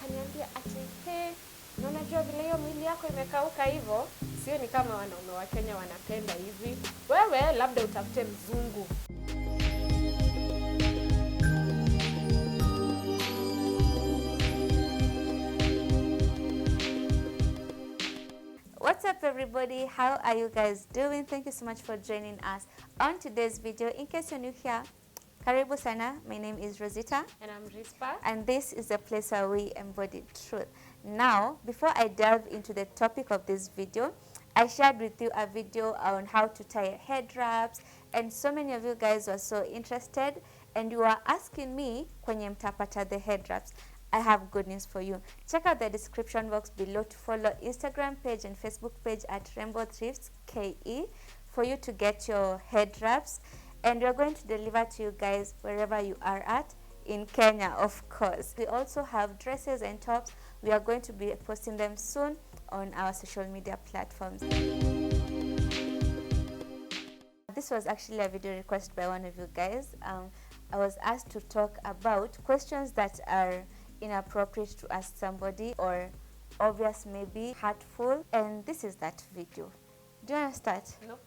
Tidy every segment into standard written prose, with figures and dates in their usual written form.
akaniambia ati na unajua vile hiyo mwili yako imekauka hivyo, sio ni kama wanaume wa Kenya wanapenda hivi. Wewe labda utafute mzungu. What's up everybody, how are you guys doing? Thank you so much for joining us on today's video. In case you're new here, karibu sana. My name is Rozitta And I'm Risper. and this is the place where we embody truth. Now, before I delve into the topic of this video, I shared with you a video on how to tie head wraps, and so many of you guys were so interested and you are asking me kwenye mtapata the head wraps. I have good news for you. Check out the description box below to follow Instagram page and Facebook page at Rainbow Thrifts KE for you to get your head wraps, and we are going to deliver to you guys wherever you are at in Kenya, of course. We also have dresses and tops. We are going to be posting them soon on our social media platforms. This was actually a video request by one of you guys. I was asked to talk about questions that are inappropriate to ask somebody or obvious, maybe hurtful, and this is that video. Do you want to start? Nope.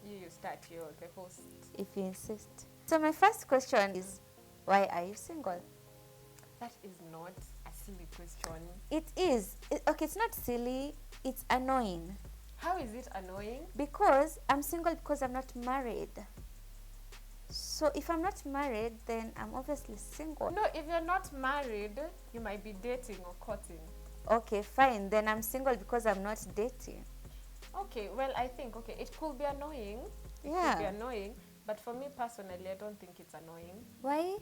You start, you're the host. If you insist. So my first question is, why are you single? That is not a silly question. It is. Okay, it's not silly, it's annoying. How is it annoying? Because I'm single because I'm not married. So if I'm not married, then I'm obviously single. No, if you're not married, you might be dating or courting. Okay, fine. Then I'm single because I'm not dating. Okay, well, I think, okay, it could be annoying. It Yeah. could be annoying. But for me personally, I don't think it's annoying. Why?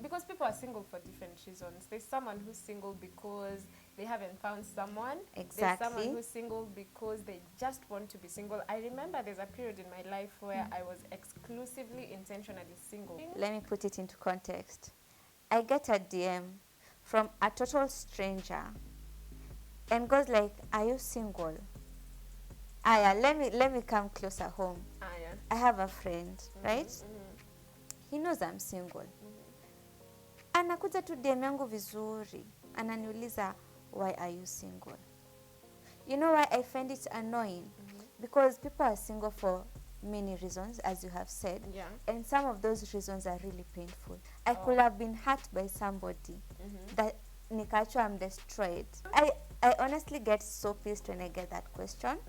Because people are single for different reasons. There's someone who's single because they haven't found someone. Exactly. There's someone who's single because they just want to be single. I remember there's a period in my life where I was exclusively, intentionally single. Let me put it into context. I get a DM from a total stranger and goes like, "Are you single?" Aya, let me come closer home. Yeah. I have a friend, right? He knows I'm single. Anakuja tu DM yangu vizuri. Ananiuliza, "Why are you single?" You know why I find it annoying? Because people are single for many reasons, as you have said. Yeah. And some of those reasons are really painful. I could have been hurt by somebody that nikachwa I'm destroyed. I honestly get so pissed when I get that question.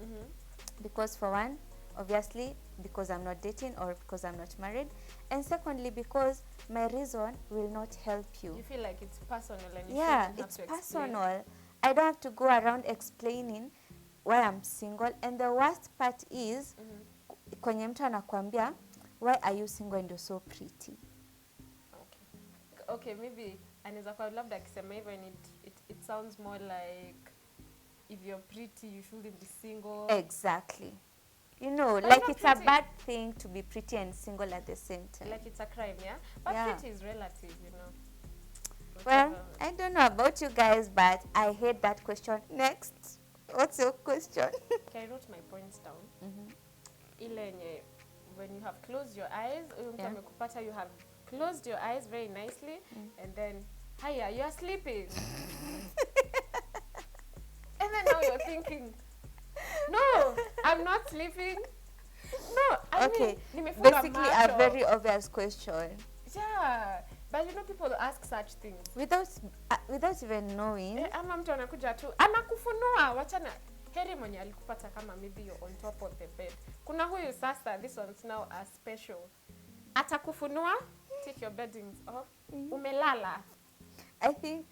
Because for one, obviously, because I'm not dating or because I'm not married. And secondly, because my reason will not help you. You feel like it's personal and you Yeah, shouldn't have it's to explain. personal. I don't have to go around explaining why I'm single. And the worst part is, kwenye mtu anakuambia, "Why are you single and you're so pretty?" Okay, maybe anaweza kwa labda akisema hivyo and it sounds more like if you're pretty you shouldn't be single. Exactly. You know, But like not it's a pretty. bad thing to be pretty and single at the same time. Like it's a crime, yeah? But Yeah. pretty is relative, you know. Well, Whatever. I don't know about you guys, but I hate that question. Next. What's your question? Okay, I wrote my points down. Ile yenye when you have closed your eyes, huyo mtu Yeah. amekupata, you have closed your eyes very nicely and then hiya, you're sleeping. And then now you're thinking, "No, I'm not sleeping." No, I Okay, mean, nimefunga basically macho. a very obvious question. Yeah, but you know people ask such things. Without even knowing. Ama mtu anakuja tu anakufunua, wachana heri mwenye alikupata kama maybe you're on top of the bed. Kuna huyu sasa, this one's now a special. Atakufunua, take your beddings off, umelala. I think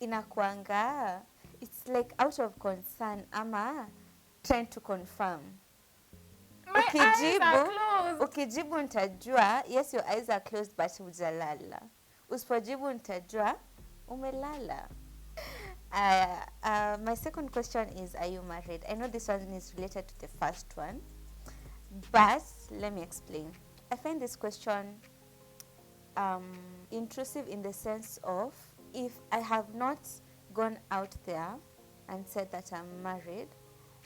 inakuanga, it's like out of concern ama trying to confirm. My eyes are closed. Ukijibu nitajua, yes, your eyes are closed but hujalala. Usipojibu nitajua, umelala. My second question is, are you married? I know this one is related to the first one, but let me explain. I find this question intrusive in the sense of, if I have not gone out there and said that I'm married,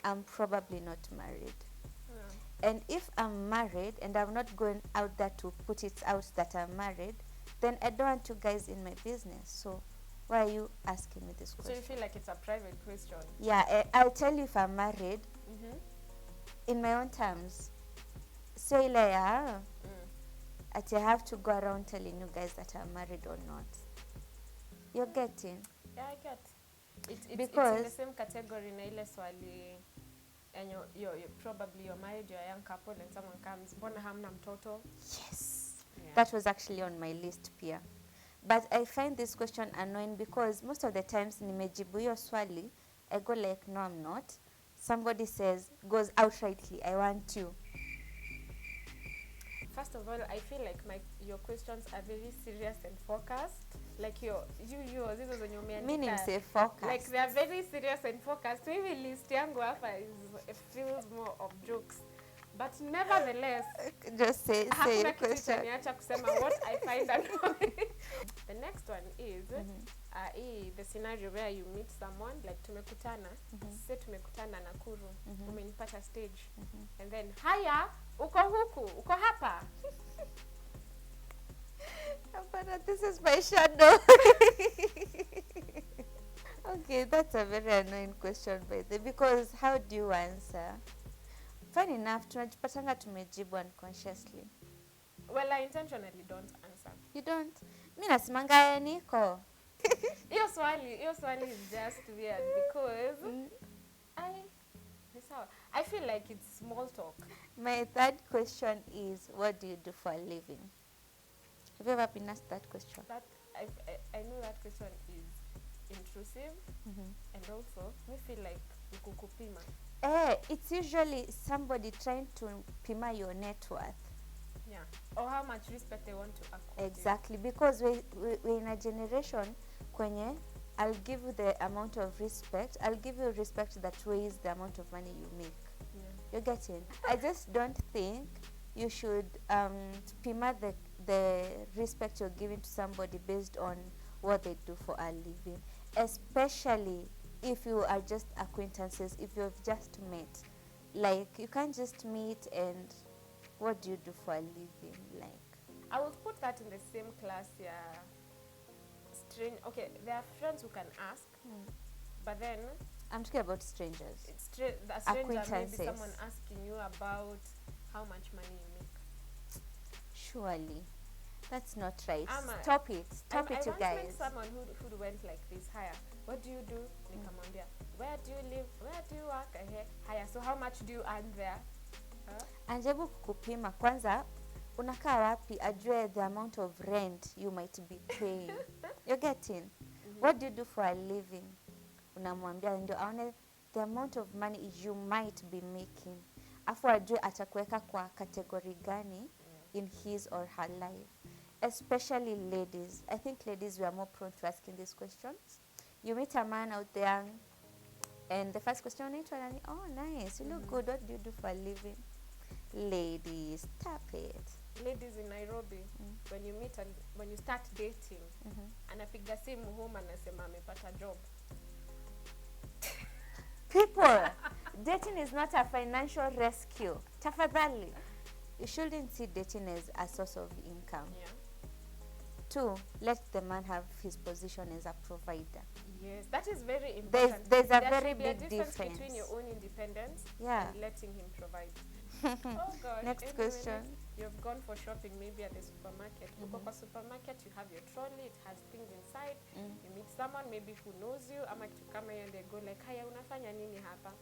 I'm probably not married. And if I'm married and I'm not going out there to put it out that I'm married, then I don't want you guys in my business. So Why are you asking me this So question? you feel like it's a private question? Yeah, I'll tell you if I'm married Mm-hmm. in my own terms. So I have to go around telling you guys that I'm married or not. You're getting? Yeah, I get. It's in the Because same category na ile swali and you're probably you're married, you're a young couple and someone comes, mbona hamna mtoto? yes, Yeah. that was actually on my list pia. But I find this question annoying because most of the times nimejibu hiyo swali, I go like, no, I'm not. Somebody goes outrightly, I want you. First of all, I feel like your questions are very serious and focused. Like yours, hizo zenye umeandika. Meaning say focus. Like they are very serious and focused. Maybe list yangu hapa feels more of jokes. But nevertheless, just say hakuna kitu question. itaniacha kusema what I find annoying. The next one is the scenario where you meet someone, like tumekutana, say tumekutana Nakuru, umenipata stage, and then haya, uko huku, uko hapa. But this is my shadow. Okay, that's a very annoying question by the way, because how do you answer? Funny enough, tunajipatanga tumejibu unconsciously. Well, I intentionally don't answer. You don't? Mi nasimanga niko. Hiyo swali is just weird because I feel like it's small talk. My third question is, what do you do for a living? Have you ever been asked that question? That I know that question is intrusive, and also we feel like kukupima. It's usually somebody trying to pima your net worth. Yeah. Or how much respect they want to accord. Exactly, because we're in a generation kwenye I'll give you the amount of respect. I'll give you respect that weighs the amount of money you make. Yeah. You're getting? I just don't think you should pima the respect you're giving to somebody based on what they do for a living, especially if you are just acquaintances, if you've just met. Like, you can't just meet and what do you do for a living? Like, I would put that in the same class, yeah. Okay, there are friends who can ask, but then I'm talking about strangers. it's the stranger, Acquaintances. maybe someone asking you about how much money you make. Surely, that's not right. Ama, Stop it, you I once guys. met someone who went like this. Haya, what do you do? Nikamwambia, where do you live? Where do you work? Haya, so how much do you earn there? Anjaribu kukupima kwanza, unakaa wapi, ajue the amount of rent you might be paying. You're getting? What do you do for a living? Unamwambia ndio aone the amount of money you might be making. Afu ajue atakuweka kwa category gani in his or her life. Especially ladies. I think ladies, we are more prone to asking these questions. You meet a man out there and the first question, oh nice, you look good, what do you do for a living? Ladies, stop it. Ladies in Nairobi, when you start dating, anapiga simu home anasema amepata job. People, dating is not a financial rescue. Tafadhali. You shouldn't see dating as a source of income. Yeah. 2, let the man have his position as a provider. Yes, that is very important. There's a there very should be a big difference difference between your own independence Yeah. and letting him provide. Oh gosh. Next question. You've gone for shopping maybe at the supermarket. Uko kwa supermarket, you have your trolley, it has things inside. You meet someone maybe who knows you, ama kitu kama hiyo, they go like, haya unafanya nini hapa?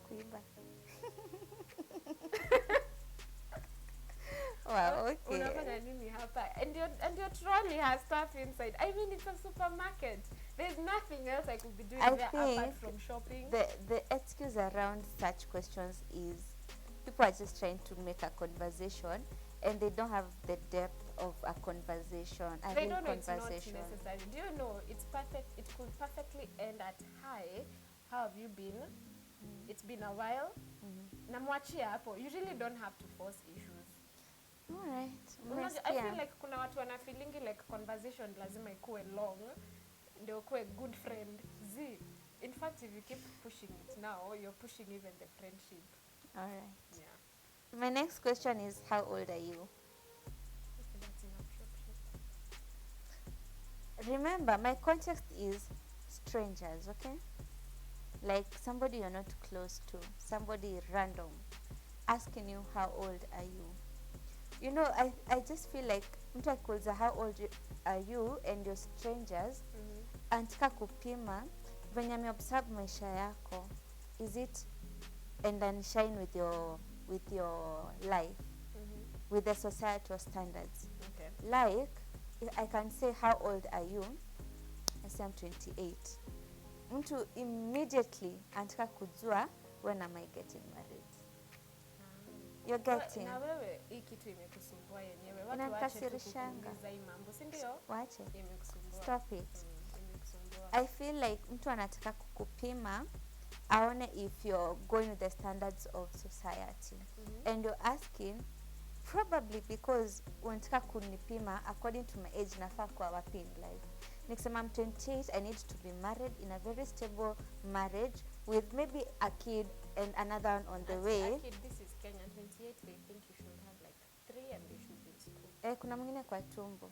Kuiba. Wow, okay. Unafanya nini hapa? And your trolley has stuff inside. I mean, it's a supermarket. There's nothing else I could be doing there apart from shopping. The excuse around such questions is people are just trying to make a conversation and they don't have the depth of a conversation. They don't know it's not necessary. Do you know it's perfect? It could perfectly end at, hi, how have you been? It's been a while. Namwachia hapo. You really don't have to force issues. Alright. I feel like kuna watu wana feelingi like conversation lazima ikuwe long ndio kuwe good friend. In fact, if you keep pushing it now, you're pushing even the friendship. Alright. Yeah. My next question is, how old are you? Okay, that's inappropriate. remember, my context is strangers, okay? Like somebody you're not close to, somebody random, asking you how old are you. You know, I just feel like mtu akikuuliza how old are you and you're strangers, anataka kupima venye ameobserve maisha yako. Is it and then shine with your life, with the societal standards. Okay. Like, if I can say how old are you? I say I'm 28. Mtu immediately anataka kujua when am I getting married. You're getting. Na wewe hii kitu imekusumbua yenyewe. Watu waache kukuuliza hii mambo, si ndio? Waache. Imekusumbua. Stop it. Imekusumbua. I feel like mtu anataka kukupima aone if you're going with the standards of society. And you're asking probably because unataka kunipima according to my age nafaa kuwa wapi in life. Nikisema I'm 28, I need to be married in a very stable marriage with maybe a kid and another one on the way. A kid, this is Kenya, 28, they think you should have like 3 and they should be in school. Kuna mwingine kwa tumbo.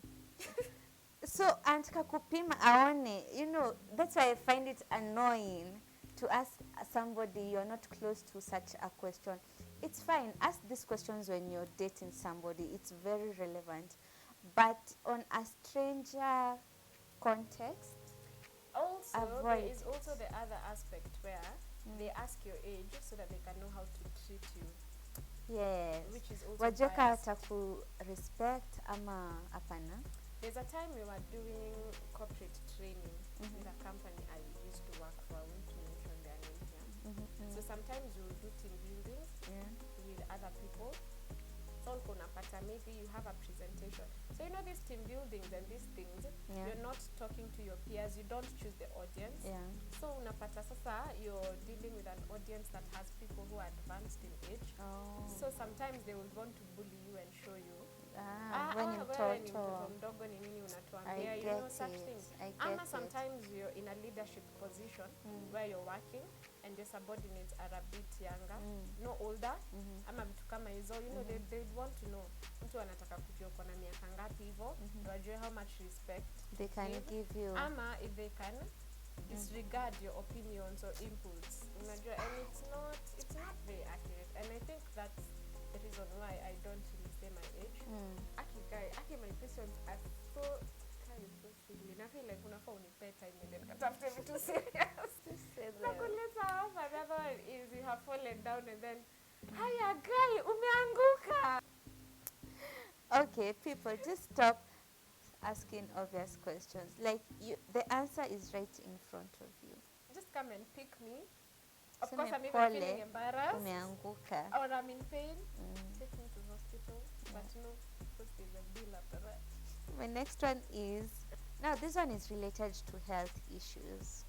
So anataka kupima aone, you know, that's why I find it annoying to ask somebody you're not close to such a question. It's fine, ask these questions when you're dating somebody, it's very relevant. But on a stranger context, Also, avoid. there is also the other aspect where they ask your age so that they can know how to treat you. Yes. Which is also Wajeka biased. wataku respect ama apana. There's a time we were doing corporate training with a company I used to work for. I won't mention their name here. So sometimes we'll do team buildings with other people. So maybe you have a presentation. So you know these team buildings and these things, you're not talking to your peers, you don't choose the audience. So unapata sasa you're dealing with an audience that has people who are advanced in age. So sometimes they will want to bully you and show you. When you mtoto mdogo ni nini unatuambia, you know, such things. Ama sometimes you're in a leadership position where you're working and your subordinates are a bit younger, no older, ama vitu kama hizo, you know, they want to know mtu anataka kujua uko na miaka ngapi hivyo, wajue how much respect they can give you. Ama if they can disregard your opinions or inputs. Unajua, and it's not very accurate, and I think that's the reason why I don't really say my age. Aki my questions are so tricky. I feel like unafaa unipe time and then katafute vitu serious. Nakuleta hapa. The other one is you have fallen down and then haya guy umeanguka. Okay, people, just stop asking obvious questions. Like the answer is right in front of you. Just come and pick me. Of Seme course, I'm even feeling embarrassed. Umeanguka. Or I'm in pain. Take me to hospital. But no, because there's a bill after that. My next one is, now this one is related to health issues.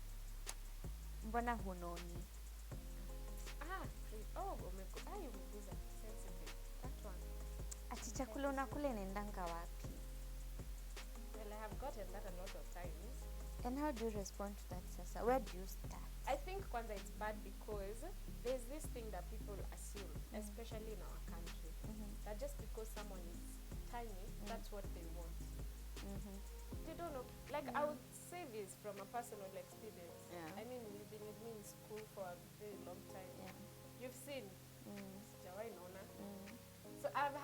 Mbona hunoni? Umeguza sensitive. That one. Ati chakula unakula inaendanga wapi? Well, I have gotten that a lot of times. And how do you respond to that, Sasa? Where do you start? I think kwanza it's bad because there's this thing that people assume, especially in our country, that just because someone is tiny, that's what they want. They don't know. Like, I would say this from a personal experience. I mean, you've been with me in school for a very long time. You've seen. So I've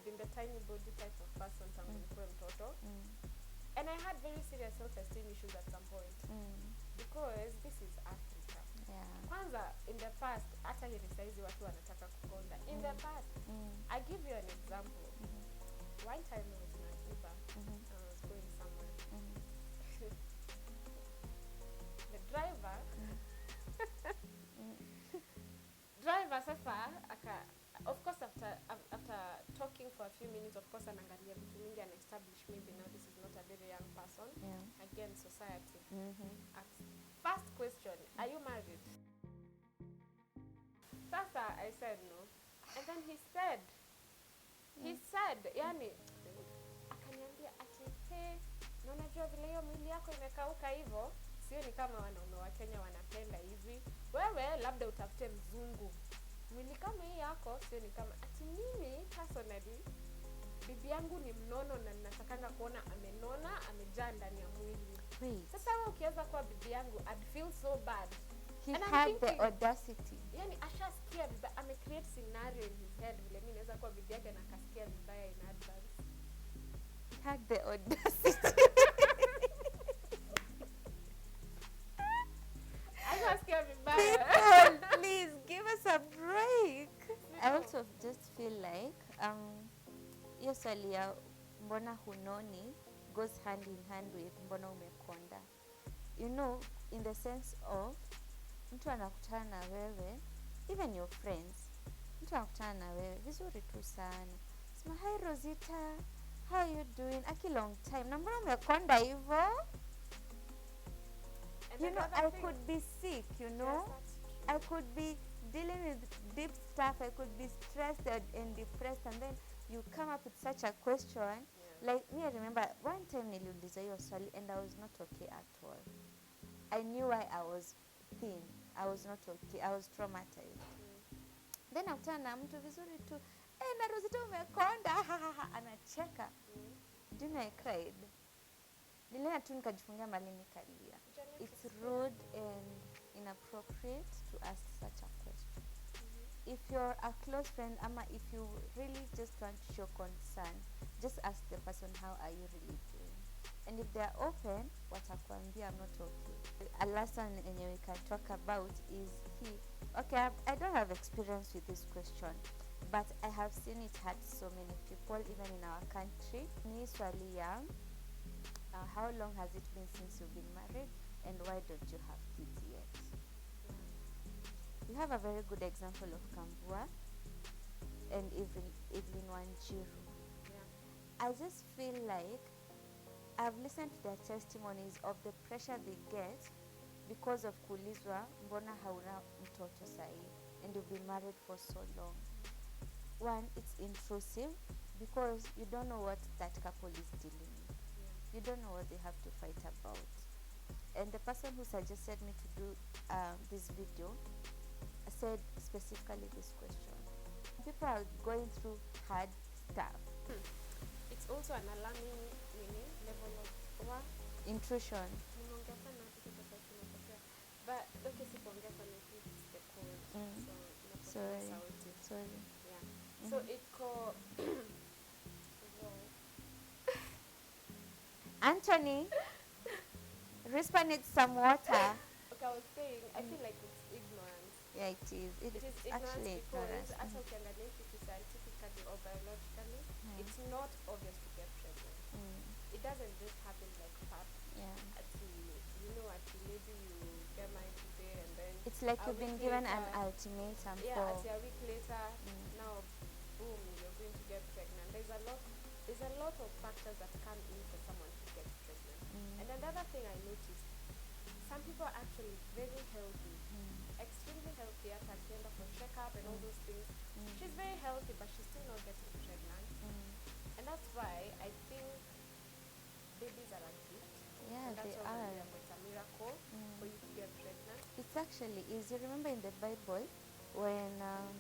been the tiny body type of person tangu nikuwe mtoto. And I had very serious self-esteem issues at some point. Because this is Africa. Kwanza, in the past, hata hili saizi watu wanataka kukonda. In the past, I give you an example. One time I was in an Uber, and I was going somewhere. The driver sasa, of course, after talking for a few minutes, of course, anaangalia vitu mingi and establish maybe now this is not a very young person. Again, society. First question, are you married? Sasa, I said no. And then he said, yani, akaniambia ati, hey, na unajua vile hiyo mwili yako imekauka hivyo, sio ni kama wanaume wa Kenya wanapenda hivi. Wewe labda utafute mzungu. Mwili kama hii yako, sio ni kama ati mimi personally bibi yangu ni mnono na ninatakanga kuona amenona, amejaa ndani ya mwili. Wait. Sasa wewe ukiweza kuwa bibi yangu, I'd feel so bad. He And I'm had thinking, the audacity. Yani ashasikia vibaya, create scenario in his head vile mimi naweza kuwa bibi yake na akasikia vibaya in advance. He had the audacity. Ashasikia vibaya. People, please give us a break. I also just feel like hiyo swali ya mbona hunoni goes hand in hand with mbona umekonda. You know, in the sense of mtu anakutana na wewe, even your friends, mtu anakutana na wewe vizuri tu sana, sema hi Rozitta, how are you doing, aki long time, na mbona umekonda hivyo. You know, I could be sick, you know. Yes, I could be dealing with deep stuff. I could be stressed and depressed, and then you come up with such a question. Yeah. Like me, I remember one time niliuliza hiyo swali and I was not okay at all. I knew why I was thin. I was not okay. I was traumatized. Then nakutana na mtu vizuri tu, na Rozitta umekonda, anacheka. Do you know I cried? Nilienda tu nikajifungia mali nikalia. It's rude and inappropriate to ask such a question. If you're a close friend, ama if you really just want to show concern, just ask the person, how are you really doing? And if they're open, watakwambia I'm not okay. A last one we can talk about is okay, I don't have experience with this question, but I have seen it hurt so many people, even in our country. Ni swali ya, how long has it been since you've been married, and why don't you have kids yet? We have a very good example of Kambua and Evelyn Wanjiru. I just feel like I've listened to their testimonies of the pressure they get because of kulizwa mbona hauna mtoto sahi, and you've been married for so long. One, it's intrusive because you don't know what that couple is dealing with. You don't know what they have to fight about. And the person who suggested me to do this video said specifically this question. People are going through hard stuff. It's also an alarming level of Intrusion. But okay, sipoongea sana it's the code. Sorry. Yeah. So it called Anthony, Risper needs some water. Okay, I was saying, I feel like it's ignorance. Yeah, it is. It is actually ignorance. As ukiangalia kitu scientifically or biologically, it's not obvious to get pregnant. It doesn't just happen like that. Yeah. Maybe you get married today and then it's like you've been given an ultimatum. Yeah, a week later, now boom, you're going to get pregnant. There's a lot of factors that come in for someone to get pregnant. And another thing I noticed, some people are actually very healthy, extremely healthy, at agenda for checkup and all those things. She's very healthy, but she's still not getting pregnant. And that's why I think babies are a gift. Yeah, and they are. It's a miracle for you to get pregnant. It's actually easy. Remember in the Bible when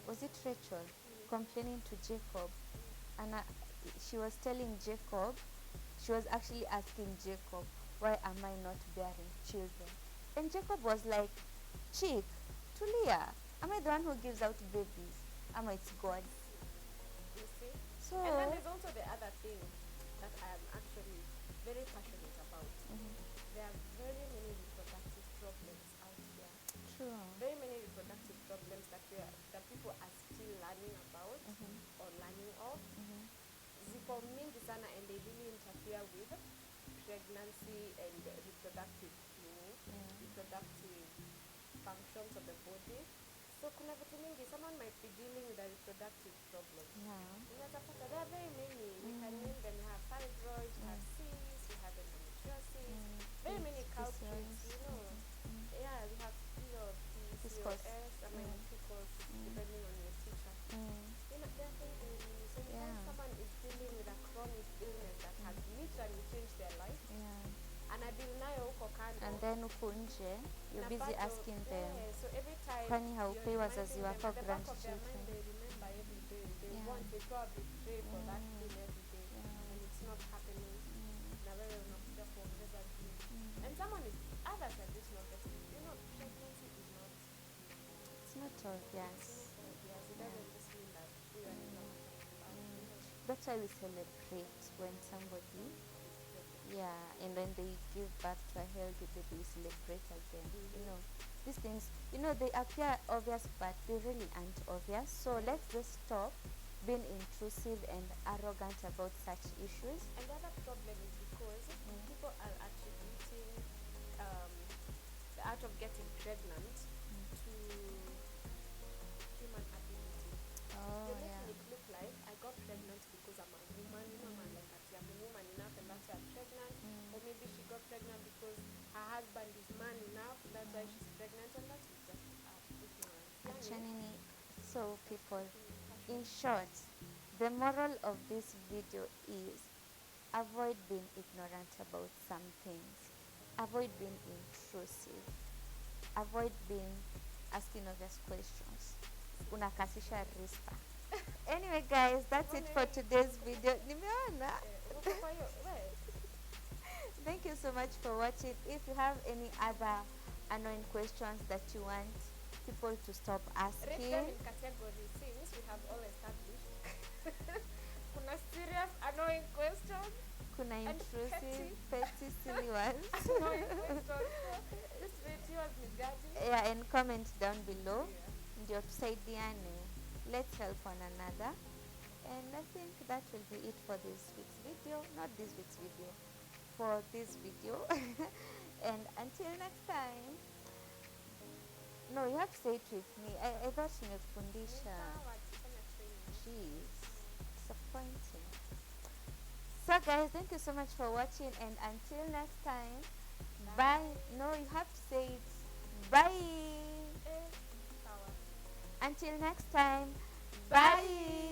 was it Rachel complaining to Jacob, and she was telling Jacob, she was actually asking Jacob, why am I not bearing children? And Jacob was like, chick, Tulia, am I the one who gives out babies? Am I it's God? You see? So and then there's also the other thing that I am actually very passionate about. There are very many reproductive problems out there. True. Very many reproductive problems that people are still learning about or learning of. Zipo mingi sana, and they really interfere with pregnancy and reproductive functions of the body. So kuna vitu mingi, someone might be dealing with a reproductive problem. There are very many. We can name them. You have fibroids, you have cysts, you have endometriosis, very many culprits, you know. Yeah, we have PCOS, PCOS, depending on your teacher. You know, there are very many. So when someone is dealing with a chronic illness that has literally changed their life, and then uko nje, you're busy asking them, so every time kwani haupei wazazi wako grandchildren? they remember every day. They probably pray for that thing every day. not happening. Na wewe unakuja kuongeza juu. And others are just not getting, pregnancy is not. It's not obvious. Obvious. It doesn't just mean that we are in our That's why we celebrate when somebody, and when they give birth to a healthy baby, we celebrate again. These things, they appear obvious, but they really aren't obvious. So let's just stop being intrusive and arrogant about such issues. And the other problem is because people are attributing the act of getting pregnant to human ability. You're making it look like I got pregnant because I'm a woman, I'm like I'm a woman enough and that's why I'm pregnant. Or maybe she got pregnant because her husband is man enough, that's why she's pregnant, and that's just ignorance. So people, in short, the moral of this video is avoid being ignorant about some things. Avoid being intrusive. Avoid being asking obvious questions. Unakasisha Risper. Anyway guys, that's it for today's video. Nimeona. Thank you so much for watching. If you have any other annoying questions that you want people to stop asking, rate them in category since we have all established. Kuna serious annoying questions. Kuna intrusive, petty, silly ones. Annoying questions. Just rate yours ni gani. Yeah, and comment down below. Ndio tusaidiane. Let's help one another. And I think that will be it for this week's video. Not this week's video. For this video. And until next time. No, you have to say it with me. I thought nimekufundisha. Jeez. Disappointing. So guys, thank you so much for watching, and until next time, bye. No, you have to say it. Bye. Until next time, bye.